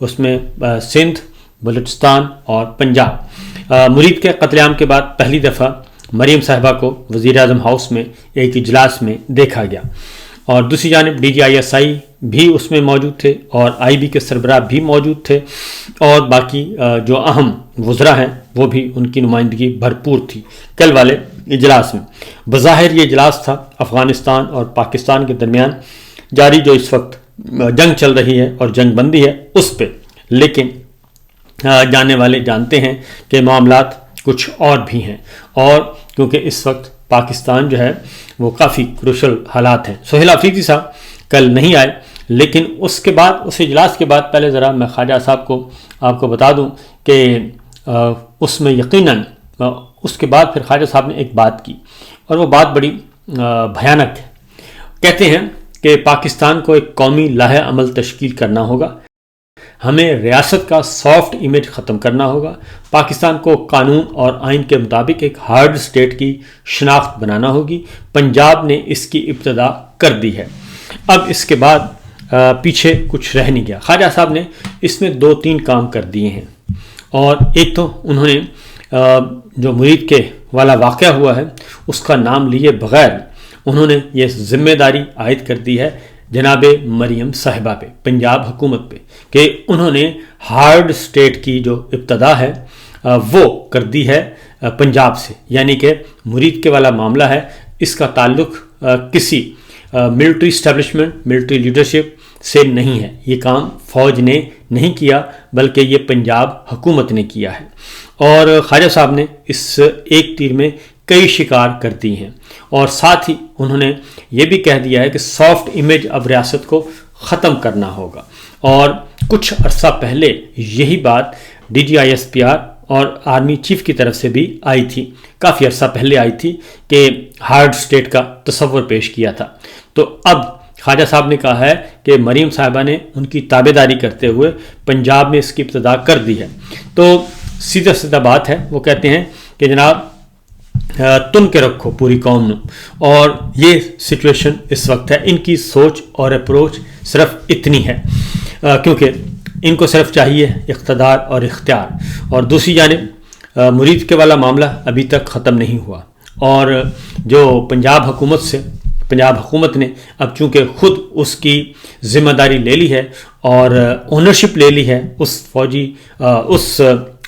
اس میں سندھ، بلوچستان اور پنجاب۔ مرید کے قتل عام کے بعد پہلی دفعہ مریم صاحبہ کو وزیر اعظم ہاؤس میں ایک اجلاس میں دیکھا گیا، اور دوسری جانب DGISI بھی اس میں موجود تھے اور IB کے سربراہ بھی موجود تھے، اور باقی جو اہم وزراء ہیں وہ بھی ان کی نمائندگی بھرپور تھی کل والے اجلاس میں۔ بظاہر یہ اجلاس تھا افغانستان اور پاکستان کے درمیان جاری جو اس وقت جنگ چل رہی ہے اور جنگ بندی ہے اس پہ، لیکن جاننے والے جانتے ہیں کہ معاملات کچھ اور بھی ہیں، اور کیونکہ اس وقت پاکستان جو ہے وہ کافی کروشل حالات ہیں۔ سہیل آفریدی صاحب کل نہیں آئے، لیکن اس کے بعد، اس اجلاس کے بعد، پہلے ذرا میں خواجہ صاحب کو آپ کو بتا دوں کہ اس میں یقیناً اس کے بعد پھر خواجہ صاحب نے ایک بات کی، اور وہ بات بڑی بھیانک ہے۔ کہتے ہیں کہ پاکستان کو ایک قومی لاہ عمل تشکیل کرنا ہوگا، ہمیں ریاست کا سافٹ امیج ختم کرنا ہوگا، پاکستان کو قانون اور آئین کے مطابق ایک ہارڈ سٹیٹ کی شناخت بنانا ہوگی، پنجاب نے اس کی ابتدا کر دی ہے۔ اب اس کے بعد پیچھے کچھ رہ نہیں گیا۔ خواجہ صاحب نے اس میں 2-3 کام کر دیے ہیں، اور ایک تو انہوں نے جو مرید کے والا واقعہ ہوا ہے اس کا نام لیے بغیر انہوں نے یہ ذمہ داری عائد کر دی ہے جناب مریم صاحبہ پہ، پنجاب حکومت پہ، کہ انہوں نے ہارڈ سٹیٹ کی جو ابتدا ہے وہ کر دی ہے پنجاب سے، یعنی کہ مرید کے والا معاملہ ہے، اس کا تعلق کسی ملٹری اسٹیبلشمنٹ، ملٹری لیڈرشپ سے نہیں ہے، یہ کام فوج نے نہیں کیا بلکہ یہ پنجاب حکومت نے کیا ہے، اور خواجہ صاحب نے اس ایک تیر میں کئی شکار کر دی ہیں، اور ساتھ ہی انہوں نے یہ بھی کہہ دیا ہے کہ سافٹ امیج اب ریاست کو ختم کرنا ہوگا، اور کچھ عرصہ پہلے یہی بات DGISPR اور آرمی چیف کی طرف سے بھی آئی تھی، کافی عرصہ پہلے آئی تھی کہ ہارڈ سٹیٹ کا تصور پیش کیا تھا۔ تو اب خواجہ صاحب نے کہا ہے کہ مریم صاحبہ نے ان کی تابع داری کرتے ہوئے پنجاب میں اس کی ابتدا کر دی ہے، تو سیدھا سیدھا بات ہے، وہ کہتے ہیں کہ جناب تن کے رکھو پوری قوم نو، اور یہ سچویشن اس وقت ہے۔ ان کی سوچ اور اپروچ صرف اتنی ہے کیونکہ ان کو صرف چاہیے اقتدار اور اختیار، اور دوسری جانب مرید کے والا معاملہ ابھی تک ختم نہیں ہوا، اور جو پنجاب حکومت نے اب چونکہ خود اس کی ذمہ داری لے لی ہے اور اونرشپ لے لی ہے اس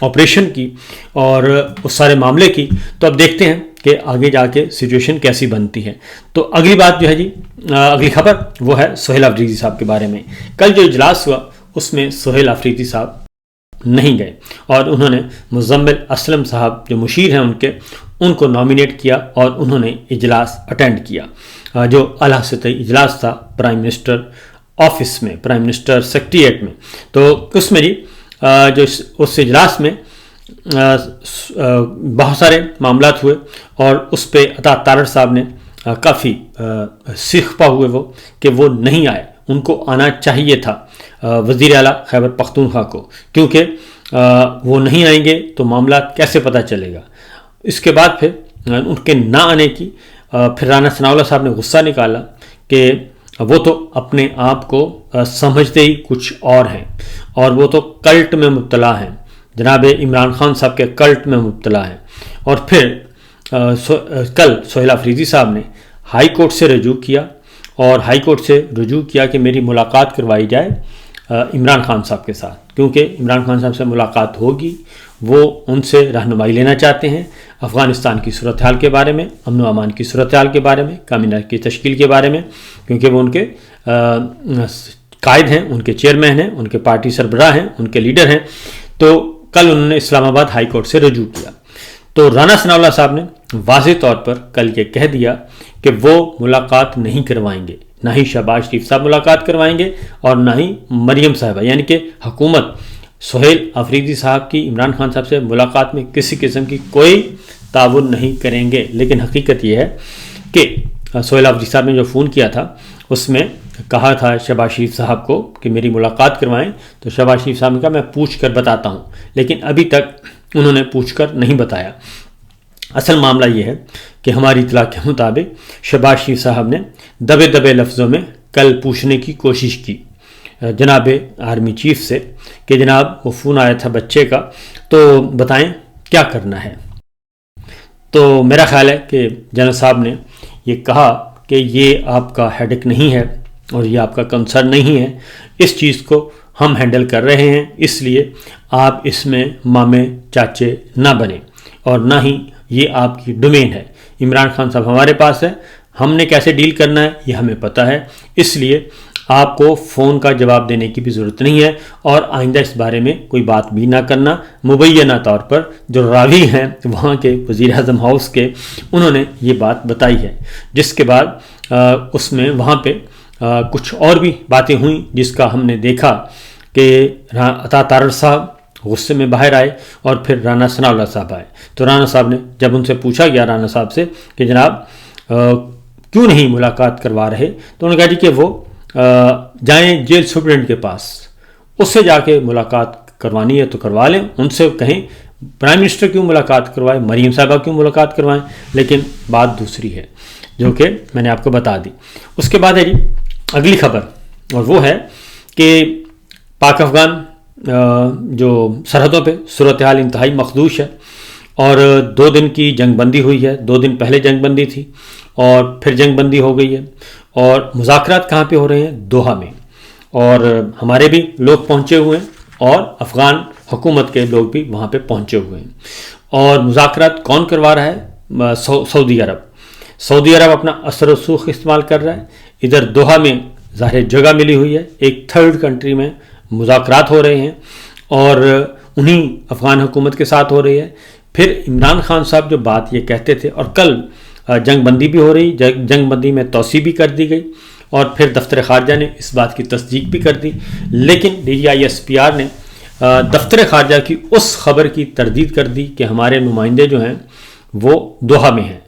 آپریشن کی اور اس سارے معاملے کی، تو اب دیکھتے ہیں کہ آگے جا کے سچویشن کیسی بنتی ہے۔ تو اگلی بات جو ہے جی، اگلی خبر وہ ہے سہیل آفریدی صاحب کے بارے میں۔ کل جو اجلاس ہوا اس میں سہیل آفریدی صاحب نہیں گئے، اور انہوں نے مزمل اسلم صاحب جو مشیر ہیں ان کو نامینیٹ کیا، اور انہوں نے اجلاس اٹینڈ کیا، جو اعلیٰ سطحی اجلاس تھا پرائم منسٹر آفس میں، پرائم منسٹر سیکریٹریٹ میں۔ تو اس میں جی جو اس اجلاس میں بہت سارے معاملات ہوئے، اور اس پہ عطا تارڑ صاحب نے کافی سیخپا ہوئے وہ کہ وہ نہیں آئے، ان کو آنا چاہیے تھا وزیر اعلیٰ خیبر پختونخوا کو، کیونکہ وہ نہیں آئیں گے تو معاملات کیسے پتہ چلے گا۔ اس کے بعد پھر ان کے نہ آنے کی پھر رانا ثناءاللہ صاحب نے غصہ نکالا کہ وہ تو اپنے آپ کو سمجھتے ہی کچھ اور ہیں، اور وہ تو کلٹ میں مبتلا ہیں، جناب عمران خان صاحب کے کلٹ میں مبتلا ہیں۔ اور پھر کل سہیل آفریدی صاحب نے ہائی کورٹ سے رجوع کیا، اور ہائی کورٹ سے رجوع کیا کہ میری ملاقات کروائی جائے عمران خان صاحب کے ساتھ، کیونکہ عمران خان صاحب سے ملاقات ہوگی، وہ ان سے رہنمائی لینا چاہتے ہیں افغانستان کی صورتحال کے بارے میں، امن و امان کی صورتحال کے بارے میں، کابینہ کی تشکیل کے بارے میں، کیونکہ وہ ان کے قائد ہیں، ان کے چیئرمین ہیں، ان کے پارٹی سربراہ ہیں، ان کے لیڈر ہیں۔ تو کل انہوں نے اسلام آباد ہائی کورٹ سے رجوع کیا، تو رانا ثناءاللہ صاحب نے واضح طور پر کل یہ کہہ دیا کہ وہ ملاقات نہیں کروائیں گے، نہ ہی شہباز شریف صاحب ملاقات کروائیں گے، اور نہ ہی مریم صاحبہ، یعنی کہ حکومت سہیل آفریدی صاحب کی عمران خان صاحب سے ملاقات میں کسی قسم کی کوئی تعاون نہیں کریں گے۔ لیکن حقیقت یہ ہے کہ سہیل آفریدی صاحب نے جو فون کیا تھا اس میں کہا تھا شہباز شریف صاحب کو کہ میری ملاقات کروائیں، تو شہباز شریف صاحب نے کہا میں پوچھ کر بتاتا ہوں، لیکن ابھی تک انہوں نے پوچھ کر نہیں بتایا۔ اصل معاملہ یہ ہے کہ ہماری اطلاع کے مطابق شہباز شریف صاحب نے دبے دبے لفظوں میں کل پوچھنے کی کوشش کی جناب آرمی چیف سے کہ جناب وہ فون آیا تھا بچے کا، تو بتائیں کیا کرنا ہے۔ تو میرا خیال ہے کہ جنرل صاحب نے یہ کہا کہ یہ آپ کا ہیڈک نہیں ہے اور یہ آپ کا کنسرن نہیں ہے، اس چیز کو ہم ہینڈل کر رہے ہیں، اس لیے آپ اس میں مامے چاچے نہ بنیں اور نہ ہی یہ آپ کی ڈومین ہے۔ عمران خان صاحب ہمارے پاس ہے، ہم نے کیسے ڈیل کرنا ہے یہ ہمیں پتہ ہے، اس لیے آپ کو فون کا جواب دینے کی بھی ضرورت نہیں ہے اور آئندہ اس بارے میں کوئی بات بھی نہ کرنا۔ مبینہ طور پر جو راوی ہیں وہاں کے وزیر اعظم ہاؤس کے، انہوں نے یہ بات بتائی ہے، جس کے بعد اس میں وہاں پہ کچھ اور بھی باتیں ہوئیں، جس کا ہم نے دیکھا کہ عطا تارڑ صاحب غصے میں باہر آئے اور پھر رانا ثناء اللہ صاحب آئے۔ تو رانا صاحب نے جب ان سے پوچھا گیا رانا صاحب سے کہ جناب کیوں نہیں ملاقات کروا رہے، تو انہوں نے کہا جی کہ وہ جائیں جیل سپرنٹینڈنٹ کے پاس، اس سے جا کے ملاقات کروانی ہے تو کروا لیں، ان سے کہیں پرائم منسٹر کیوں ملاقات کروائے، مریم صاحبہ کیوں ملاقات کروائیں، لیکن بات دوسری ہے جو کہ میں نے آپ کو بتا دی۔ اس کے بعد ہے جی اگلی خبر، اور وہ ہے کہ پاک افغان جو سرحدوں پہ صورتحال انتہائی مخدوش ہے اور 2 دن کی جنگ بندی ہوئی ہے، 2 دن پہلے جنگ بندی تھی اور پھر جنگ بندی ہو گئی ہے، اور مذاکرات کہاں پہ ہو رہے ہیں؟ دوحہ میں، اور ہمارے بھی لوگ پہنچے ہوئے ہیں اور افغان حکومت کے لوگ بھی وہاں پہ پہنچے ہوئے ہیں۔ اور مذاکرات کون کروا رہا ہے؟ سعودی عرب۔ سعودی عرب اپنا اثر و رسوخ استعمال کر رہا ہے، ادھر دوحہ میں ظاہر جگہ ملی ہوئی ہے، ایک تھرڈ کنٹری میں مذاکرات ہو رہے ہیں اور انہی افغان حکومت کے ساتھ ہو رہی ہے۔ پھر عمران خان صاحب جو بات یہ کہتے تھے، اور کل جنگ بندی بھی ہو رہی، جنگ بندی میں توسیع بھی کر دی گئی اور پھر دفتر خارجہ نے اس بات کی تصدیق بھی کر دی، لیکن DGISPR نے دفتر خارجہ کی اس خبر کی تردید کر دی کہ ہمارے نمائندے جو ہیں وہ دوحہ میں ہیں،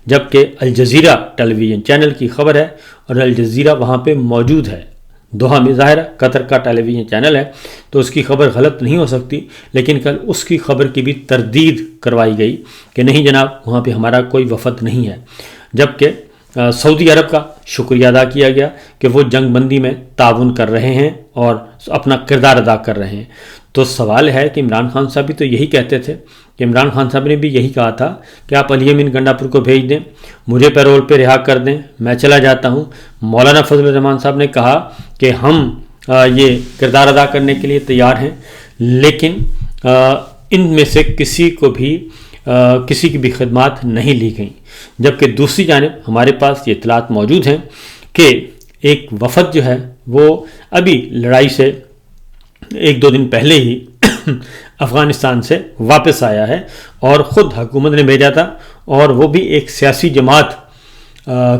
جبکہ الجزیرہ ٹیلی ویژن چینل کی خبر ہے اور الجزیرہ وہاں پہ موجود ہے دوحہ میں، ظاہر ہے قطر کا ٹیلی ویژن چینل ہے تو اس کی خبر غلط نہیں ہو سکتی، لیکن کل اس کی خبر کی بھی تردید کروائی گئی کہ نہیں جناب وہاں پہ ہمارا کوئی وفد نہیں ہے، جبکہ سعودی عرب کا شکریہ ادا کیا گیا کہ وہ جنگ بندی میں تعاون کر رہے ہیں اور اپنا کردار ادا کر رہے ہیں۔ تو سوال ہے کہ عمران خان صاحب بھی تو یہی کہتے تھے، کہ عمران خان صاحب نے بھی یہی کہا تھا کہ آپ علی امین گنڈا پور کو بھیج دیں، مجھے پیرول پہ رہا کر دیں، میں چلا جاتا ہوں۔ مولانا فضل الرحمان صاحب نے کہا کہ ہم یہ کردار ادا کرنے کے لیے تیار ہیں، لیکن ان میں سے کسی کی بھی خدمات نہیں لی گئیں، جبکہ دوسری جانب ہمارے پاس یہ اطلاعات موجود ہیں کہ ایک وفد جو ہے وہ ابھی لڑائی سے 1-2 دن پہلے ہی افغانستان سے واپس آیا ہے اور خود حکومت نے بھیجا تھا، اور وہ بھی ایک سیاسی جماعت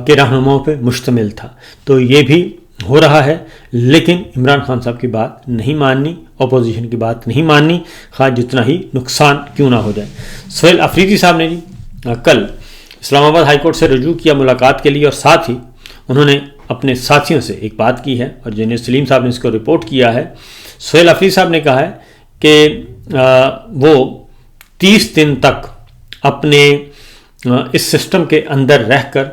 کے رہنماؤں پہ مشتمل تھا۔ تو یہ بھی ہو رہا ہے، لیکن عمران خان صاحب کی بات نہیں ماننی، اپوزیشن کی بات نہیں ماننی، خواہ جتنا ہی نقصان کیوں نہ ہو جائے۔ سہیل افریدی صاحب نے کل اسلام آباد ہائی کورٹ سے رجوع کیا ملاقات کے لیے، اور ساتھ ہی انہوں نے اپنے ساتھیوں سے ایک بات کی ہے، اور جنید سلیم صاحب نے اس کو رپورٹ کیا ہے۔ سہیل افریدی صاحب نے کہا ہے کہ وہ 30 دن تک اپنے اس سسٹم کے اندر رہ کر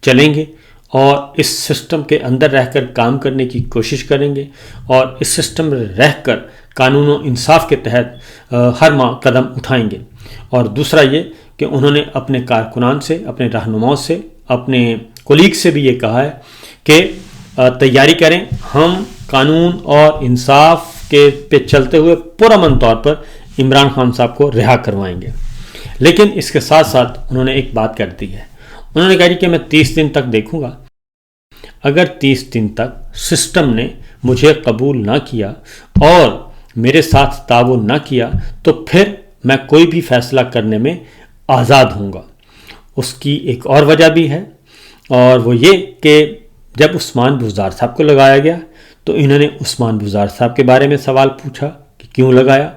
چلیں گے اور اس سسٹم کے اندر رہ کر کام کرنے کی کوشش کریں گے، اور اس سسٹم میں رہ کر قانون و انصاف کے تحت ہر ماہ قدم اٹھائیں گے۔ اور دوسرا یہ کہ انہوں نے اپنے کارکنان سے، اپنے رہنماؤں سے، اپنے کولیگ سے بھی یہ کہا ہے کہ تیاری کریں، ہم قانون اور انصاف کے پہ چلتے ہوئے پرامن طور پر عمران خان صاحب کو رہا کروائیں گے۔ لیکن اس کے ساتھ ساتھ انہوں نے ایک بات کر دی ہے، انہوں نے کہا کہ میں 30 دن تک دیکھوں گا، اگر 30 دن تک سسٹم نے مجھے قبول نہ کیا اور میرے ساتھ تعاون نہ کیا تو پھر میں کوئی بھی فیصلہ کرنے میں آزاد ہوں گا۔ اس کی ایک اور وجہ بھی ہے، اور وہ یہ کہ جب عثمان بزدار صاحب کو لگایا گیا تو انہوں نے عثمان بزدار صاحب کے بارے میں سوال پوچھا کہ کیوں لگایا۔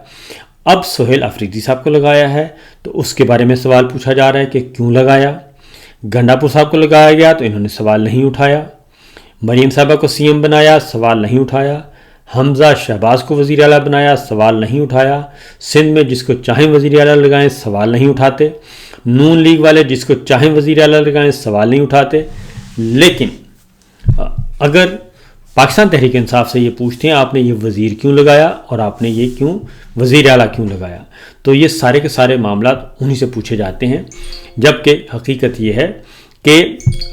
اب سہیل افریدی صاحب کو لگایا ہے تو اس کے بارے میں سوال پوچھا جا رہا ہے کہ کیوں لگایا۔ گنڈا پور صاحب کو لگایا گیا تو انہوں نے سوال نہیں اٹھایا۔ مریم صاحبہ کو CM بنایا، سوال نہیں اٹھایا۔ حمزہ شہباز کو وزیر اعلیٰ بنایا، سوال نہیں اٹھایا۔ سندھ میں جس کو چاہیں وزیر اعلیٰ لگائیں، سوال نہیں اٹھاتے۔ نون لیگ والے جس کو چاہیں وزیر اعلیٰ لگائیں، سوال نہیں اٹھاتے۔ لیکن اگر پاکستان تحریک انصاف سے یہ پوچھتے ہیں آپ نے یہ وزیر کیوں لگایا اور آپ نے یہ کیوں وزیر اعلیٰ کیوں لگایا. تو یہ سارے کے سارے معاملات انہی سے پوچھے جاتے ہیں، جبکہ حقیقت یہ ہے کہ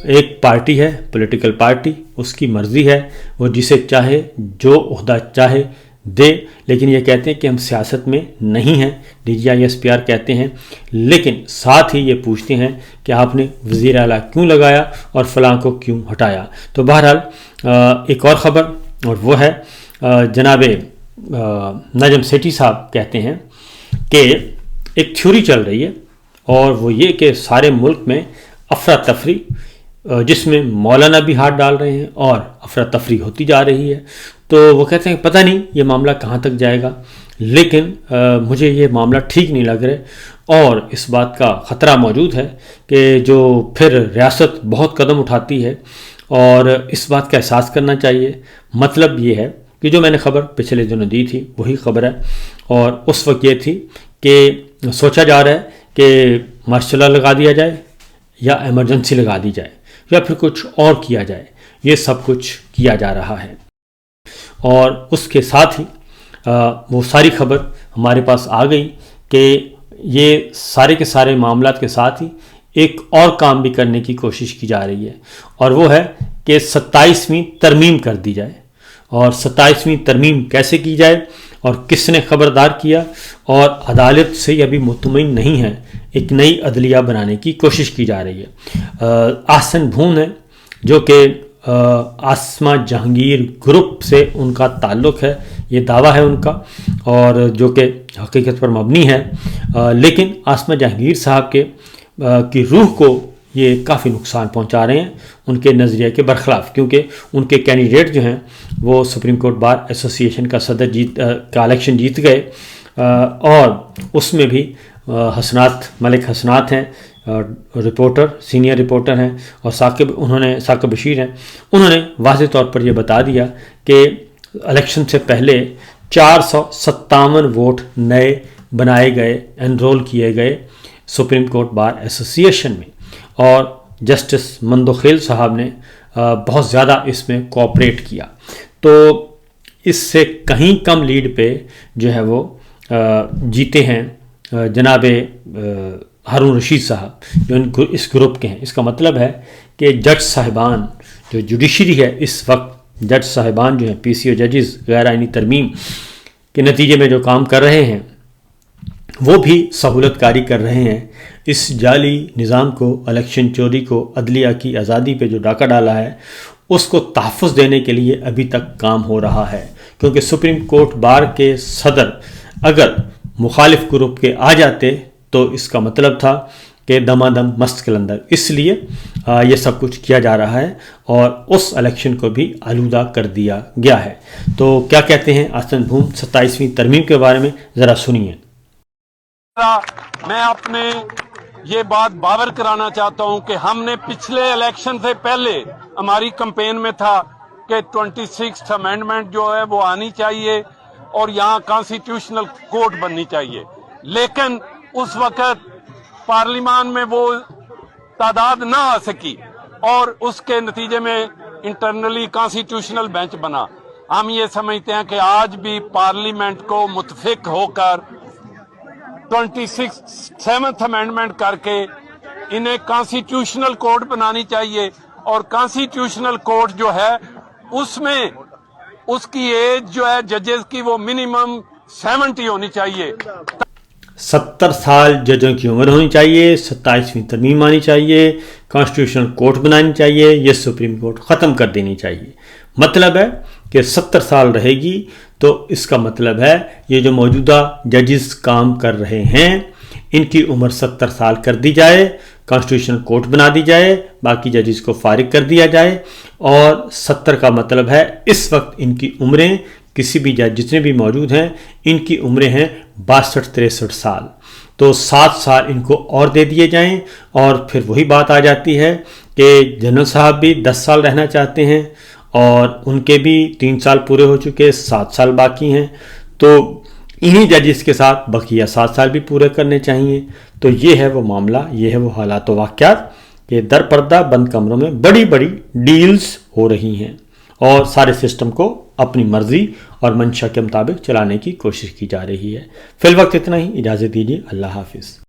ایک پارٹی ہے، پولیٹیکل پارٹی، اس کی مرضی ہے، وہ جسے چاہے جو عہدہ چاہے دے، لیکن یہ کہتے ہیں کہ ہم سیاست میں نہیں ہیں، DGI/SPR کہتے ہیں، لیکن ساتھ ہی یہ پوچھتے ہیں کہ آپ نے وزیر اعلیٰ کیوں لگایا اور فلاں کو کیوں ہٹایا. تو بہرحال ایک اور خبر، اور وہ ہے جناب نجم سیٹھی صاحب کہتے ہیں کہ ایک تھیوری چل رہی ہے، اور وہ یہ کہ سارے ملک میں افراتفری، جس میں مولانا بھی ہاتھ ڈال رہے ہیں اور افراتفری ہوتی جا رہی ہے. تو وہ کہتے ہیں کہ پتہ نہیں یہ معاملہ کہاں تک جائے گا، لیکن مجھے یہ معاملہ ٹھیک نہیں لگ رہا، اور اس بات کا خطرہ موجود ہے کہ جو پھر ریاست بہت قدم اٹھاتی ہے، اور اس بات کا احساس کرنا چاہیے. مطلب یہ ہے کہ جو میں نے خبر پچھلے دنوں دی تھی وہی خبر ہے، اور اس وقت یہ تھی کہ سوچا جا رہا ہے کہ مارشل لا لگا دیا جائے یا ایمرجنسی لگا دی جائے یا پھر کچھ اور کیا جائے. یہ سب کچھ کیا جا رہا ہے، اور اس کے ساتھ ہی وہ ساری خبر ہمارے پاس آ گئی کہ یہ سارے کے سارے معاملات کے ساتھ ہی ایک اور کام بھی کرنے کی کوشش کی جا رہی ہے، اور وہ ہے کہ 27ویں ترمیم کر دی جائے. اور 27ویں ترمیم کیسے کی جائے اور کس نے خبردار کیا، اور عدالت سے یہ ابھی مطمئن نہیں ہے، ایک نئی عدلیہ بنانے کی کوشش کی جا رہی ہے. احسن بھون ہے جو کہ آسما جہانگیر گروپ سے ان کا تعلق ہے، یہ دعویٰ ہے ان کا، اور جو کہ حقیقت پر مبنی ہے، لیکن آسما جہانگیر صاحب کی روح کو یہ کافی نقصان پہنچا رہے ہیں ان کے نظریے کے برخلاف، کیونکہ ان کے کینڈیڈیٹ جو ہیں وہ سپریم کورٹ بار ایسوسی ایشن کا صدر کا الیکشن جیت گئے، اور اس میں بھی حسنات ملک حسنات ہیں، رپورٹر، سینئر رپورٹر ہیں، اور ثاقب بشیر ہیں. انہوں نے واضح طور پر یہ بتا دیا کہ الیکشن سے پہلے 457 ووٹ نئے بنائے گئے، انرول کیے گئے سپریم کورٹ بار ایسوسی ایشن میں، اور جسٹس مندوخیل صاحب نے بہت زیادہ اس میں کوآپریٹ کیا. تو اس سے کہیں کم لیڈ پہ جو ہے وہ جیتے ہیں جناب ہارون رشید صاحب جو اس گروپ کے ہیں. اس کا مطلب ہے کہ جج صاحبان جو جوڈیشری ہے اس وقت، جج صاحبان جو ہیں PCO ججز غیر آئینی ترمیم کے نتیجے میں جو کام کر رہے ہیں، وہ بھی سہولت کاری کر رہے ہیں اس جعلی نظام کو، الیکشن چوری کو، عدلیہ کی آزادی پہ جو ڈاکہ ڈالا ہے اس کو تحفظ دینے کے لیے ابھی تک کام ہو رہا ہے. کیونکہ سپریم کورٹ بار کے صدر اگر مخالف گروپ کے آ جاتے تو اس کا مطلب تھا کہ دمادم مست قلندر. اس لیے یہ سب کچھ کیا جا رہا ہے، اور اس الیکشن کو بھی آلودہ کر دیا گیا ہے. تو کیا کہتے ہیں آسن بھوم 27ویں ترمیم کے بارے میں، ذرا سنیے. میں اپنے یہ بات باور کرانا چاہتا ہوں کہ ہم نے پچھلے الیکشن سے پہلے ہماری کمپین میں تھا کہ 26th امینڈمنٹ جو ہے وہ آنی چاہیے اور یہاں کانسٹیٹیوشنل کورٹ بننی چاہیے، لیکن اس وقت پارلیمان میں وہ تعداد نہ آ سکی اور اس کے نتیجے میں انٹرنلی کانسٹیٹیوشنل بینچ بنا. ہم یہ سمجھتے ہیں کہ آج بھی پارلیمنٹ کو متفق ہو کر 27th امینڈمنٹ کر کے انہیں کانسٹیٹیوشنل کورٹ بنانی چاہیے، اور کانسٹیٹیوشنل کورٹ جو ہے اس میں اس کی ایج جو ہے ججز کی وہ منیمم 70 ہونی چاہیے. 70 سال ججوں کی عمر ہونی چاہیے، 27ویں ترمیم آنی چاہیے، کانسٹیٹیوشنل کورٹ بنانی چاہیے، یہ سپریم کورٹ ختم کر دینی چاہیے. مطلب ہے کہ 70 سال رہے گی تو اس کا مطلب ہے یہ جو موجودہ ججز کام کر رہے ہیں ان کی عمر 70 سال کر دی جائے، کانسٹیٹیوشنل کورٹ بنا دی جائے، باقی ججز کو فارغ کر دیا جائے. اور 70 کا مطلب ہے اس وقت ان کی عمریں کسی بھی جج جتنے بھی موجود ہیں ان کی عمریں ہیں 62-63 سال. تو 7 سال ان کو اور دے دیے جائیں، اور پھر وہی بات آ جاتی ہے کہ جنرل صاحب بھی 10 سال رہنا چاہتے ہیں اور ان کے بھی 3 سال پورے ہو چکے، 7 سال باقی ہیں، تو انہی ججز کے ساتھ بقیہ 7 سال بھی پورے کرنے چاہیے. تو یہ ہے وہ معاملہ، یہ ہے وہ حالات و واقعات کہ در پردہ بند کمروں میں بڑی بڑی ڈیلز ہو رہی ہیں، اور سارے سسٹم کو اپنی مرضی اور منشا کے مطابق چلانے کی کوشش کی جا رہی ہے۔ فی الوقت اتنا ہی، اجازت دیجیے، اللہ حافظ۔